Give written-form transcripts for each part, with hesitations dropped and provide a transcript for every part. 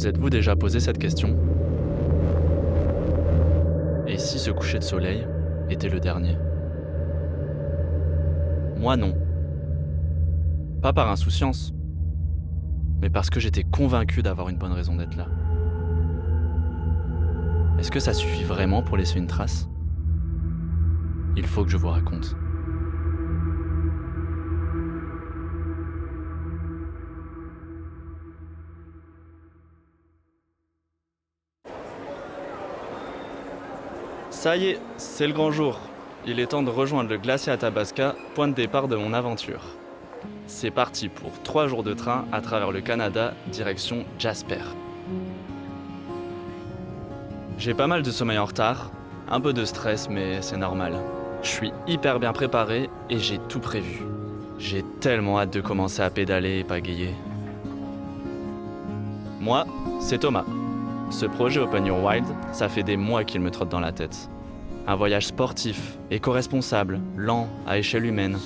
Vous êtes-vous déjà posé cette question? Et si ce coucher de soleil était le dernier? Moi non. Pas par insouciance, mais parce que j'étais convaincu d'avoir une bonne raison d'être là. Est-ce que ça suffit vraiment pour laisser une trace? Il faut que je vous raconte. Ça y est, c'est le grand jour. Il est temps de rejoindre le glacier Athabasca, point de départ de mon aventure. C'est parti pour 3 jours de train à travers le Canada, direction Jasper. J'ai pas mal de sommeil en retard, un peu de stress, mais c'est normal. Je suis hyper bien préparé et j'ai tout prévu. J'ai tellement hâte de commencer à pédaler et pagayer. Moi, c'est Thomas. Ce projet Open Your Wild, ça fait des mois qu'il me trotte dans la tête. Un voyage sportif, éco-responsable, lent, à échelle humaine.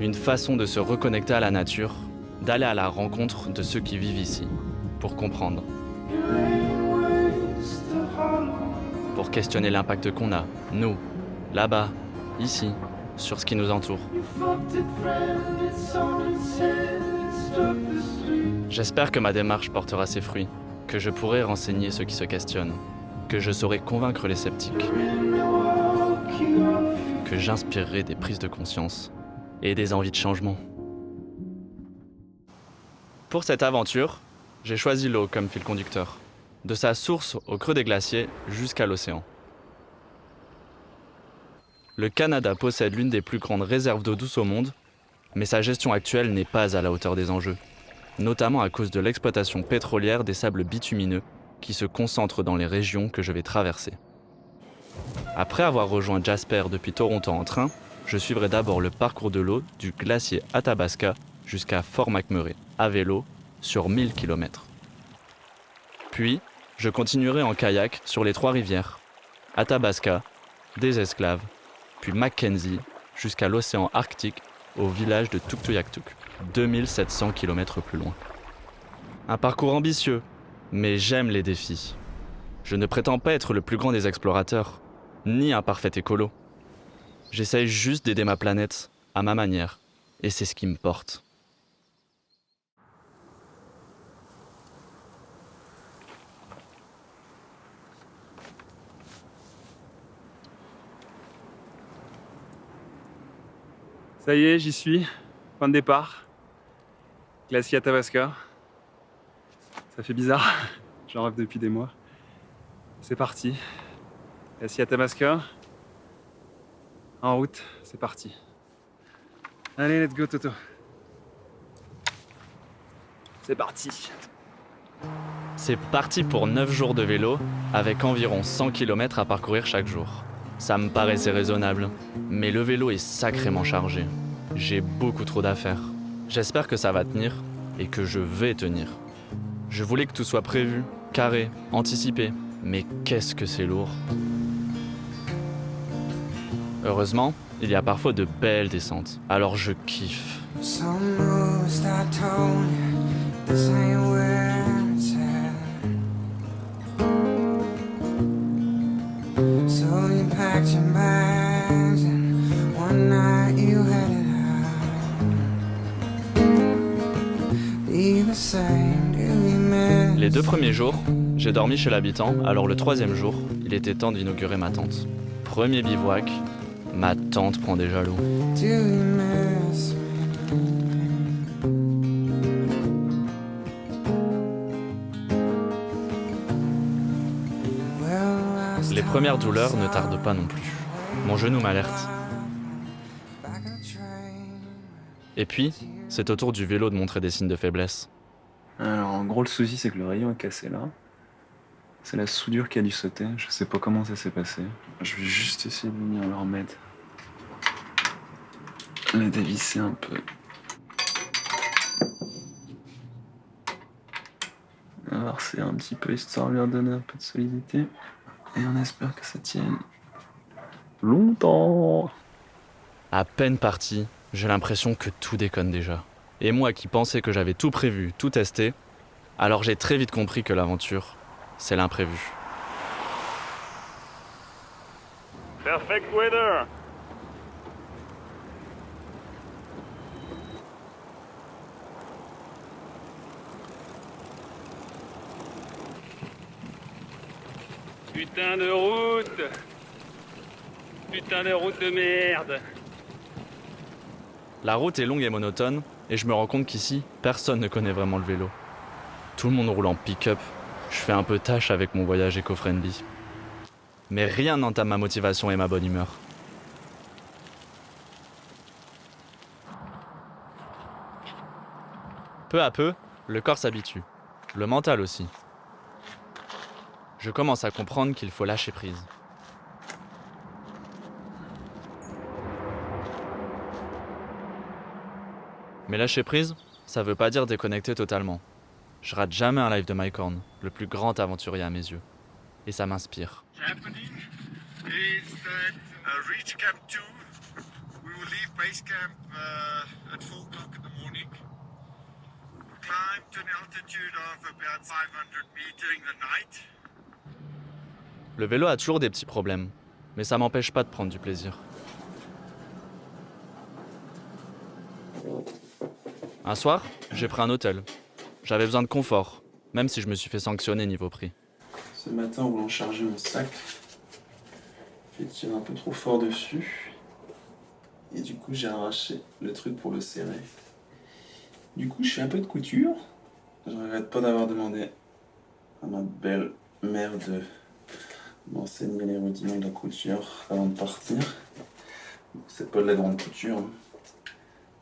Une façon de se reconnecter à la nature, d'aller à la rencontre de ceux qui vivent ici, pour comprendre. Pour questionner l'impact qu'on a, nous, là-bas, ici, sur ce qui nous entoure. J'espère que ma démarche portera ses fruits, que je pourrai renseigner ceux qui se questionnent, que je saurai convaincre les sceptiques, que j'inspirerai des prises de conscience et des envies de changement. Pour cette aventure, j'ai choisi l'eau comme fil conducteur, de sa source au creux des glaciers jusqu'à l'océan. Le Canada possède l'une des plus grandes réserves d'eau douce au monde, mais sa gestion actuelle n'est pas à la hauteur des enjeux, notamment à cause de l'exploitation pétrolière des sables bitumineux qui se concentrent dans les régions que je vais traverser. Après avoir rejoint Jasper depuis Toronto en train, je suivrai d'abord le parcours de l'eau du glacier Athabasca jusqu'à Fort McMurray, à vélo, sur 1000 km. Puis, je continuerai en kayak sur les 3 rivières, Athabasca, des Esclaves, puis Mackenzie, jusqu'à l'océan Arctique, au village de Tuktoyaktuk, 2700 km plus loin. Un parcours ambitieux, mais j'aime les défis. Je ne prétends pas être le plus grand des explorateurs, ni un parfait écolo. J'essaye juste d'aider ma planète, à ma manière, et c'est ce qui me porte. Ça y est, j'y suis. Point de départ. Glacier Athabasca. Ça fait bizarre. J'en rêve depuis des mois. C'est parti. Glacier Athabasca. En route, c'est parti. Allez, let's go, Toto. C'est parti. C'est parti pour 9 jours de vélo, avec environ 100 km à parcourir chaque jour. Ça me paraissait raisonnable, mais le vélo est sacrément chargé. J'ai beaucoup trop d'affaires. J'espère que ça va tenir, et que je vais tenir. Je voulais que tout soit prévu, carré, anticipé, mais qu'est-ce que c'est lourd. Heureusement, il y a parfois de belles descentes, alors je kiffe. Some moves I told you, this ain't where it's at. So you packed your bags and one night you headed out. Be the same, do you miss? Les 2 premiers jours, j'ai dormi chez l'habitant, alors le 3e jour, il était temps d'inaugurer ma tente. Premier bivouac, ma tente prend déjà l'eau. Do you miss me? Well, last Les premières douleurs ne tardent pas non plus. Mon genou m'alerte. back on the train. Et puis, c'est au tour du vélo de montrer des signes de faiblesse. Alors en gros le souci c'est que le rayon est cassé là. C'est la soudure qui a dû sauter, je sais pas comment ça s'est passé. Je vais juste essayer de venir le remettre. La dévisser un peu. Inverser un petit peu histoire de lui redonner un peu de solidité. Et on espère que ça tienne longtemps. À peine parti, j'ai l'impression que tout déconne déjà. Et moi qui pensais que j'avais tout prévu, tout testé, alors j'ai très vite compris que l'aventure, c'est l'imprévu. Perfect weather. Putain de route. Putain de route de merde. La route est longue et monotone, et je me rends compte qu'ici, personne ne connaît vraiment le vélo. Tout le monde roule en pick-up. Je fais un peu tâche avec mon voyage éco-friendly. Mais rien n'entame ma motivation et ma bonne humeur. Peu à peu, le corps s'habitue. Le mental aussi. Je commence à comprendre qu'il faut lâcher prise. Mais lâcher prise, ça veut pas dire déconnecter totalement. Je rate jamais un live de Mike Horn, le plus grand aventurier à mes yeux. Et ça m'inspire. Happening is that reach camp 2. We will leave base camp at 4 o'clock in the morning. Climb to an altitude of about 500 meters during the night. Le vélo a toujours des petits problèmes, mais ça m'empêche pas de prendre du plaisir. Un soir, j'ai pris un hôtel. J'avais besoin de confort, même si je me suis fait sanctionner niveau prix. Ce matin, en voulant charger mon sac, j'ai tiré un peu trop fort dessus. Et du coup, j'ai arraché le truc pour le serrer. Du coup, je fais un peu de couture. Je regrette pas d'avoir demandé à ma belle mère de m'enseigner les rudiments de la couture avant de partir. C'est pas de la grande couture.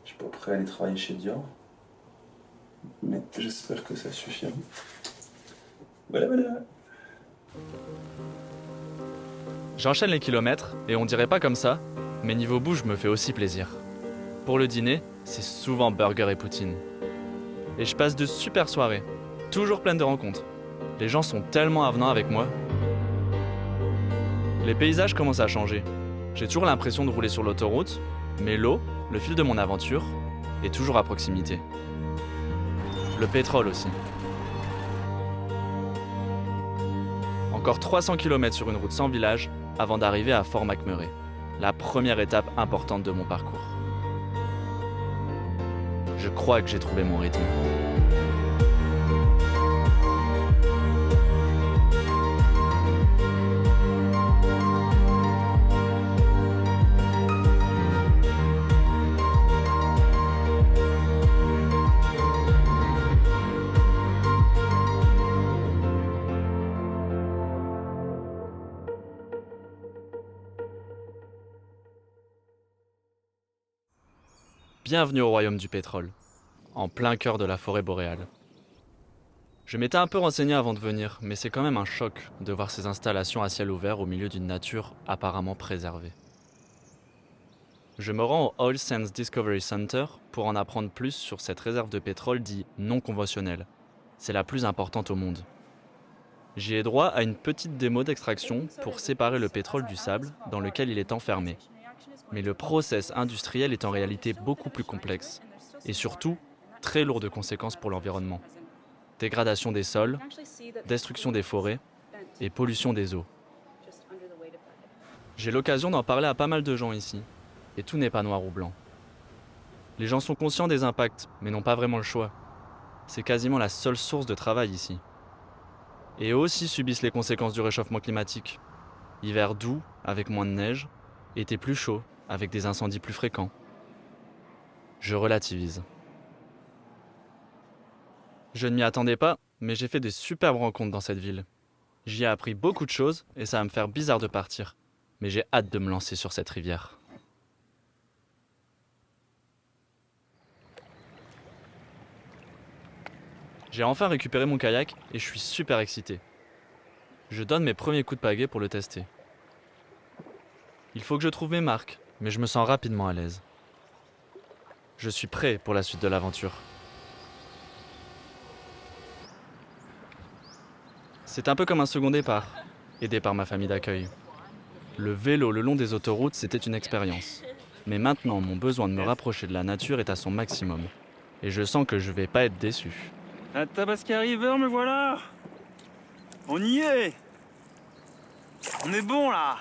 Je suis pas prêt à aller travailler chez Dior. Mais j'espère que ça suffira. Voilà. J'enchaîne les kilomètres, et on dirait pas comme ça, mais niveau bouffe, je me fais aussi plaisir. Pour le dîner, c'est souvent burger et poutine. Et je passe de super soirées, toujours pleines de rencontres. Les gens sont tellement avenants avec moi. Les paysages commencent à changer. J'ai toujours l'impression de rouler sur l'autoroute, mais l'eau, le fil de mon aventure, est toujours à proximité. Le pétrole aussi. Encore 300 km sur une route sans village avant d'arriver à Fort McMurray, la première étape importante de mon parcours. Je crois que j'ai trouvé mon rythme. Bienvenue au royaume du pétrole, en plein cœur de la forêt boréale. Je m'étais un peu renseigné avant de venir, mais c'est quand même un choc de voir ces installations à ciel ouvert au milieu d'une nature apparemment préservée. Je me rends au Oil Sands Discovery Center pour en apprendre plus sur cette réserve de pétrole dite non conventionnelle. C'est la plus importante au monde. J'y ai droit à une petite démo d'extraction pour séparer le pétrole du sable dans lequel il est enfermé. Mais le process industriel est en réalité beaucoup plus complexe et surtout très lourd de conséquences pour l'environnement. Dégradation des sols, destruction des forêts et pollution des eaux. J'ai l'occasion d'en parler à pas mal de gens ici, et tout n'est pas noir ou blanc. Les gens sont conscients des impacts, mais n'ont pas vraiment le choix. C'est quasiment la seule source de travail ici. Et eux aussi subissent les conséquences du réchauffement climatique. Hiver doux, avec moins de neige, été plus chaud, avec des incendies plus fréquents. Je relativise. Je ne m'y attendais pas, mais j'ai fait des superbes rencontres dans cette ville. J'y ai appris beaucoup de choses et ça va me faire bizarre de partir. Mais j'ai hâte de me lancer sur cette rivière. J'ai enfin récupéré mon kayak et je suis super excité. Je donne mes premiers coups de pagaie pour le tester. Il faut que je trouve mes marques, mais je me sens rapidement à l'aise. Je suis prêt pour la suite de l'aventure. C'est un peu comme un second départ, aidé par ma famille d'accueil. Le vélo le long des autoroutes, c'était une expérience. Mais maintenant, mon besoin de me rapprocher de la nature est à son maximum. et je sens que je vais pas être déçu. Athabasca River, me voilà. On y est. On est bon là.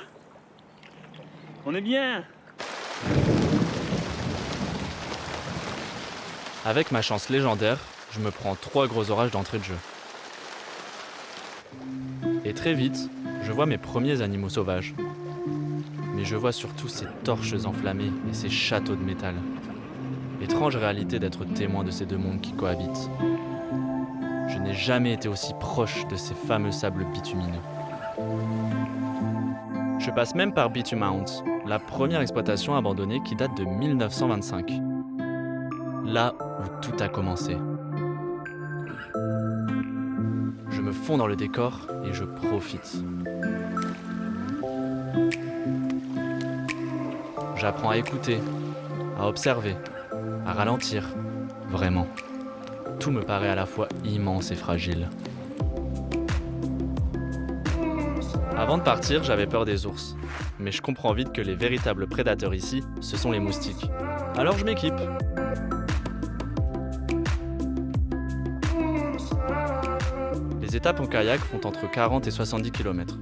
On est bien. Avec ma chance légendaire, je me prends 3 gros orages d'entrée de jeu. Et très vite, je vois mes premiers animaux sauvages. Mais je vois surtout ces torches enflammées et ces châteaux de métal. Étrange réalité d'être témoin de ces deux mondes qui cohabitent. Je n'ai jamais été aussi proche de ces fameux sables bitumineux. Je passe même par Bitumount, la première exploitation abandonnée qui date de 1925. Là où tout a commencé. Je me fonds dans le décor et je profite. J'apprends à écouter, à observer, à ralentir, vraiment. Tout me paraît à la fois immense et fragile. Avant de partir, j'avais peur des ours. Mais je comprends vite que les véritables prédateurs ici, ce sont les moustiques. Alors je m'équipe. Les étapes en kayak font entre 40 et 70 km.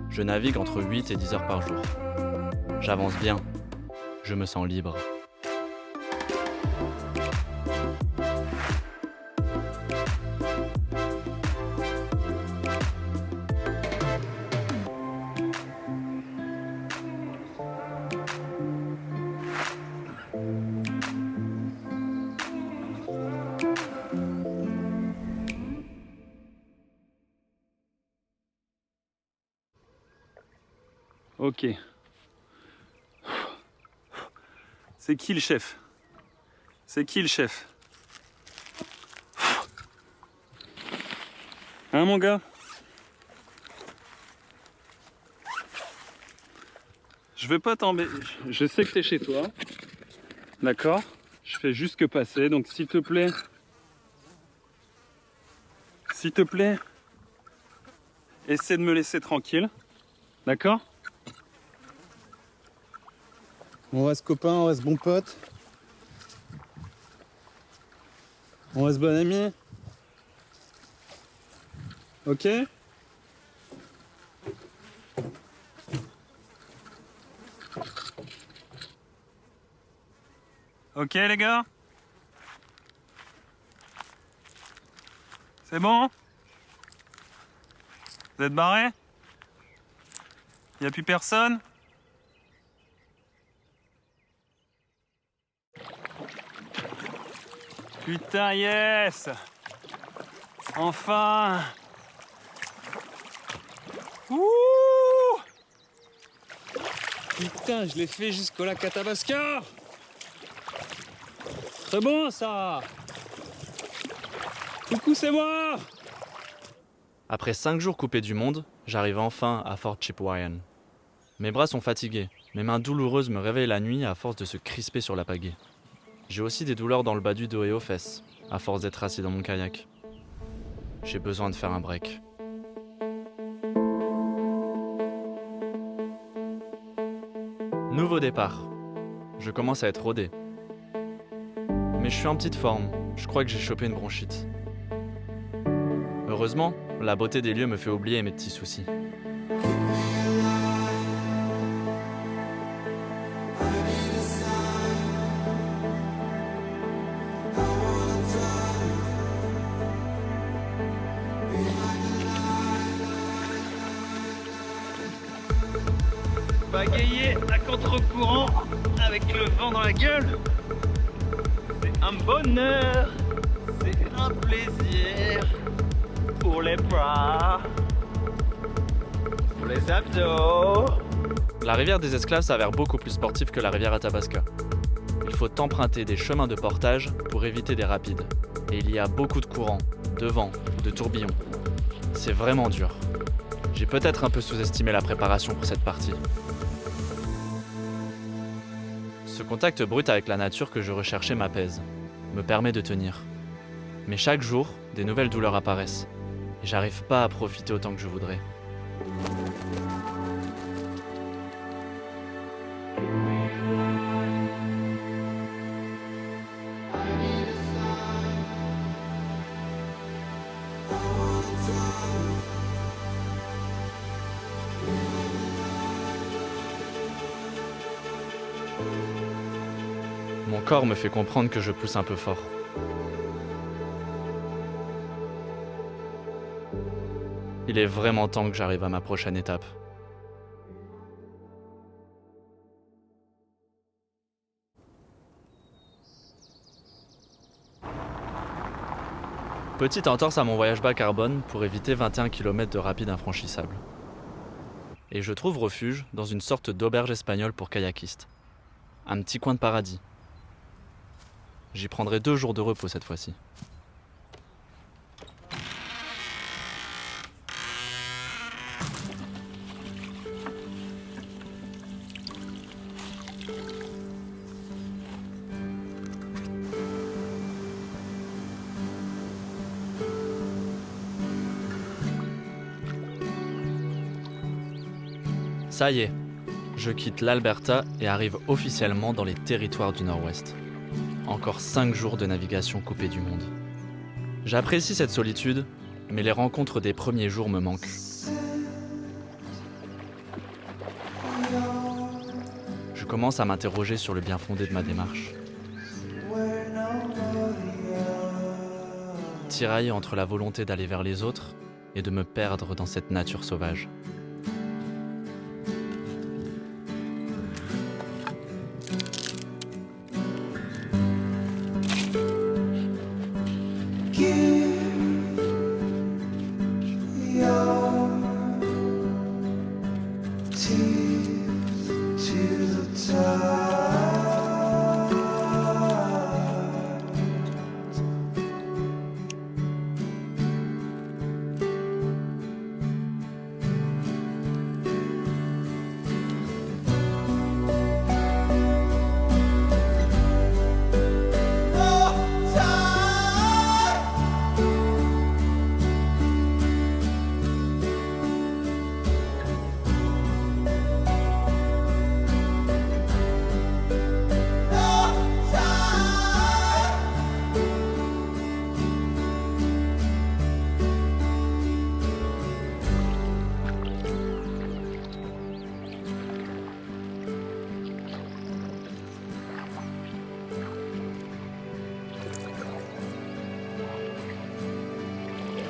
Je navigue entre 8 et 10 heures par jour. J'avance bien. Je me sens libre. Ok. C'est qui le chef? C'est qui le chef? Hein mon gars? Je veux pas t'embêter. Je sais que t'es chez toi. D'accord? Je fais juste que passer, donc s'il te plaît. S'il te plaît. Essaie de me laisser tranquille. D'accord? On reste copains, on reste bon pote. On reste bon ami. Ok? Ok les gars? C'est bon? Vous êtes barrés? Y a plus personne? Putain, yes! Enfin! Ouh! Putain, je l'ai fait jusqu'au lac Athabasca! C'est bon ça! Coucou, c'est moi! Après 5 jours coupés du monde, j'arrive enfin à Fort Chipewyan. Mes bras sont fatigués, mes mains douloureuses me réveillent la nuit à force de se crisper sur la pagaie. J'ai aussi des douleurs dans le bas du dos et aux fesses, à force d'être assis dans mon kayak. J'ai besoin de faire un break. Nouveau départ. Je commence à être rodé. Mais je suis en petite forme, je crois que j'ai chopé une bronchite. Heureusement, la beauté des lieux me fait oublier mes petits soucis. Bagayer à contre-courant avec le vent dans la gueule, c'est un bonheur, c'est un plaisir pour les bras, pour les abdos. La rivière des Esclaves s'avère beaucoup plus sportive que la rivière Athabasca. Il faut emprunter des chemins de portage pour éviter des rapides. Et il y a beaucoup de courants, de vent, de tourbillons. C'est vraiment dur. J'ai peut-être un peu sous-estimé la préparation pour cette partie. Ce contact brut avec la nature que je recherchais m'apaise, me permet de tenir. Mais chaque jour, des nouvelles douleurs apparaissent. Et j'arrive pas à profiter autant que je voudrais. Mon corps me fait comprendre que je pousse un peu fort. Il est vraiment temps que j'arrive à ma prochaine étape. Petite entorse à mon voyage bas carbone pour éviter 21 km de rapide infranchissable. Et je trouve refuge dans une sorte d'auberge espagnole pour kayakistes. Un petit coin de paradis. J'y prendrai 2 jours de repos cette fois-ci. Ça y est, je quitte l'Alberta et arrive officiellement dans les territoires du Nord-Ouest. Encore 5 jours de navigation coupée du monde. J'apprécie cette solitude, mais les rencontres des premiers jours me manquent. Je commence à m'interroger sur le bien fondé de ma démarche. Tiraillé entre la volonté d'aller vers les autres et de me perdre dans cette nature sauvage.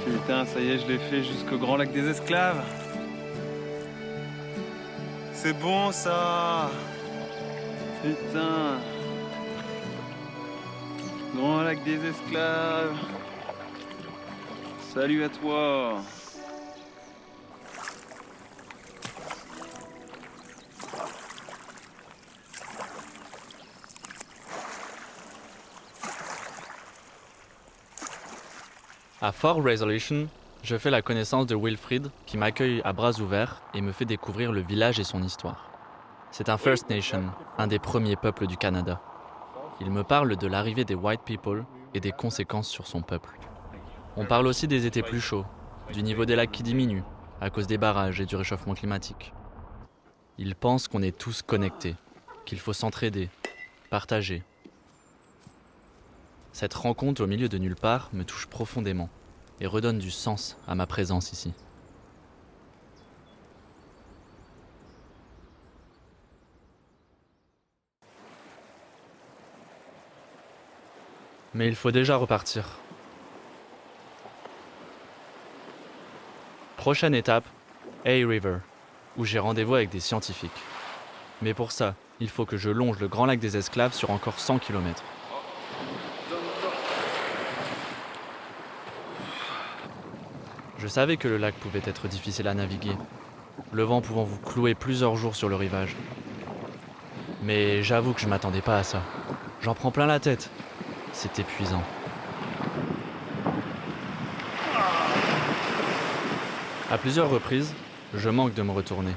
Putain, ça y est, je l'ai fait jusqu'au Grand Lac des Esclaves. C'est bon ça. Putain. Grand Lac des Esclaves. Salut à toi. À Fort Resolution, je fais la connaissance de Wilfrid qui m'accueille à bras ouverts et me fait découvrir le village et son histoire. C'est un First Nation, un des premiers peuples du Canada. Il me parle de l'arrivée des White People et des conséquences sur son peuple. On parle aussi des étés plus chauds, du niveau des lacs qui diminue à cause des barrages et du réchauffement climatique. Il pense qu'on est tous connectés, qu'il faut s'entraider, partager. Cette rencontre au milieu de nulle part me touche profondément et redonne du sens à ma présence ici. Mais il faut déjà repartir. Prochaine étape, Hay River, où j'ai rendez-vous avec des scientifiques. Mais pour ça, il faut que je longe le Grand Lac des Esclaves sur encore 100 km. Je savais que le lac pouvait être difficile à naviguer, le vent pouvant vous clouer plusieurs jours sur le rivage. Mais j'avoue que je m'attendais pas à ça. J'en prends plein la tête. C'est épuisant. À plusieurs reprises, je manque de me retourner.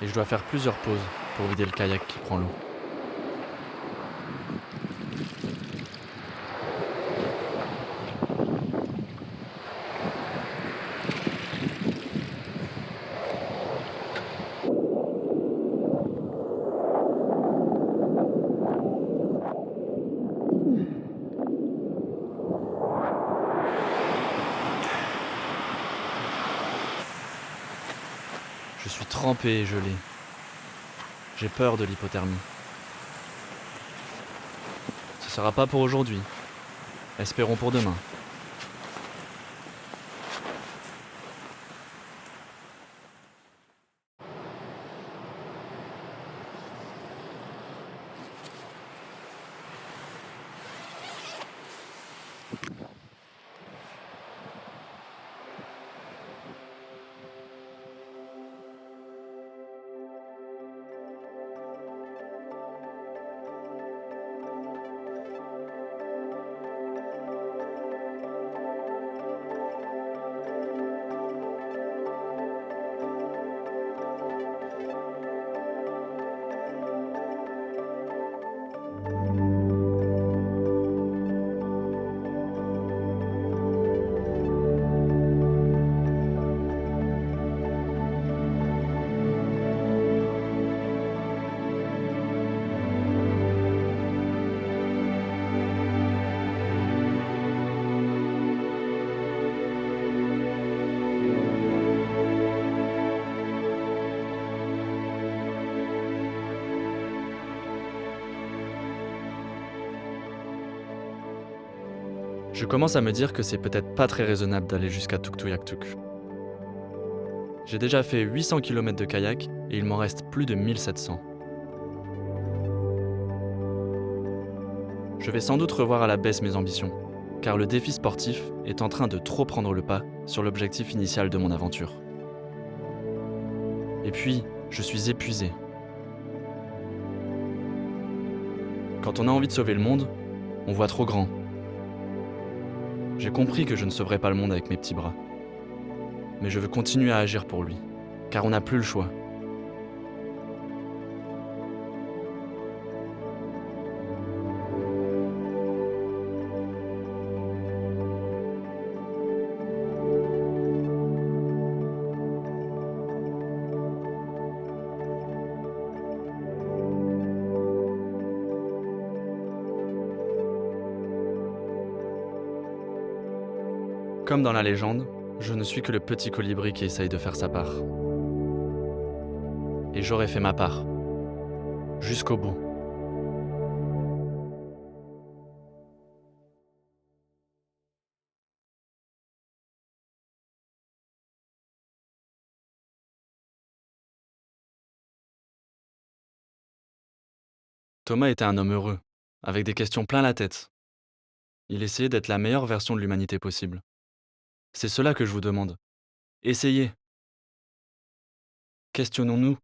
Et je dois faire plusieurs pauses pour vider le kayak qui prend l'eau. Je suis trempé et gelé. J'ai peur de l'hypothermie. sera pas pour aujourd'hui. Espérons pour demain. Je commence à me dire que c'est peut-être pas très raisonnable d'aller jusqu'à Tuktoyaktuk. J'ai déjà fait 800 km de kayak et il m'en reste plus de 1700. Je vais sans doute revoir à la baisse mes ambitions, car le défi sportif est en train de trop prendre le pas sur l'objectif initial de mon aventure. Et puis, je suis épuisé. Quand on a envie de sauver le monde, on voit trop grand. J'ai compris que je ne sauverais pas le monde avec mes petits bras. Mais je veux continuer à agir pour lui, car on n'a plus le choix. Comme dans la légende, je ne suis que le petit colibri qui essaye de faire sa part. Et j'aurais fait ma part. Jusqu'au bout. Thomas était un homme heureux, avec des questions plein la tête. Il essayait d'être la meilleure version de l'humanité possible. C'est cela que je vous demande. Essayez. Questionnons-nous.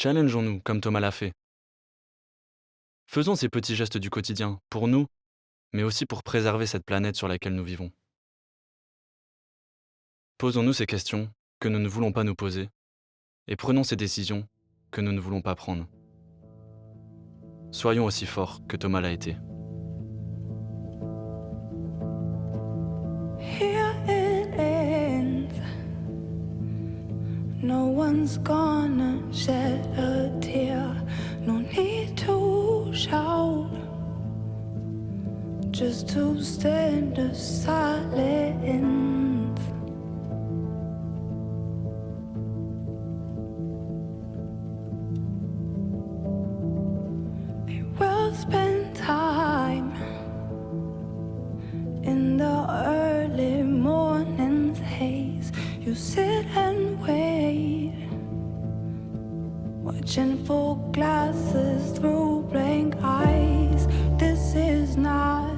Challengeons-nous comme Thomas l'a fait. Faisons ces petits gestes du quotidien, pour nous, mais aussi pour préserver cette planète sur laquelle nous vivons. Posons-nous ces questions que nous ne voulons pas nous poser, et prenons ces décisions que nous ne voulons pas prendre. Soyons aussi forts que Thomas l'a été. Here it ends. No one's gonna shed a tear. No need to shout. Just to stand in silence. They will spend time in the early morning's haze. You sit and wait, watching full glasses through blank eyes. This is not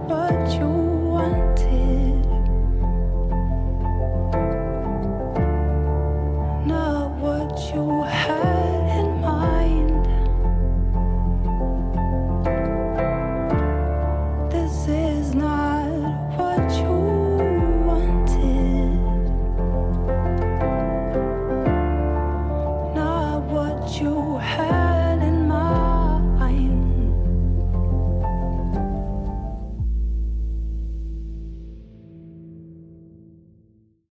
what you wanted, not what you